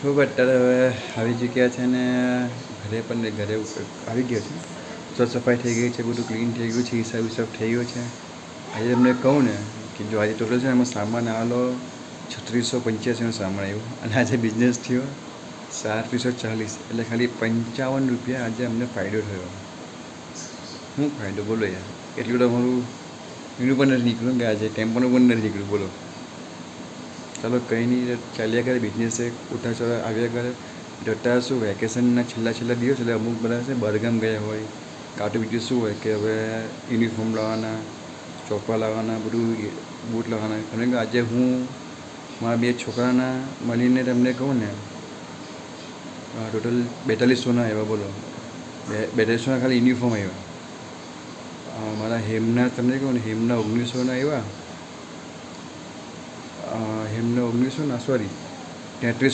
ખૂબ અત્યારે હવે આવી ચૂક્યા છે ને ઘરે પણ ઘરે આવી ગયો છે. સાફ સફાઈ થઈ ગઈ છે, બધું ક્લીન થઈ ગયું છે, હિસાબ વિસાબ થઈ ગયો છે. આજે તમને કહું ને કે જો આજે ટોટલ છે ને એમાં સામાન આવેલો 3685નો સામાન આવ્યો અને આજે બિઝનેસ થયો 3740, એટલે ખાલી 55 રૂપિયા આજે અમને ફાયદો થયો. શું ફાયદો બોલો યાર? એટલું તો અમારું એનું પણ નથી નીકળ્યું કે આજે ટેમ્પોનું પણ નથી નીકળ્યું. બોલો, ચાલો કંઈ નહીં, ચાલ્યા કરે બિઝનેસ, એક ઉઠા ચઢા આવ્યા કરે. અત્યારે શું વેકેશનના છેલ્લા દિવસ એટલે અમુક બધા છે બહારગામ ગયા હોય, કાં તો બીજું શું હોય કે હવે યુનિફોર્મ લાવવાના, ચોપડા લાવવાના, બધું બૂટ લાવવાના. કારણ કે આજે હું મારા 2 છોકરાના મળીને તમને કહું ને ટોટલ 4200ના આવ્યા. બોલો, 4200ના ખાલી યુનિફોર્મ આવ્યા. મારા હેમના તમને કહું ને હેમના 1900ના આવ્યા. હેમના 1900 ના સોરી 3300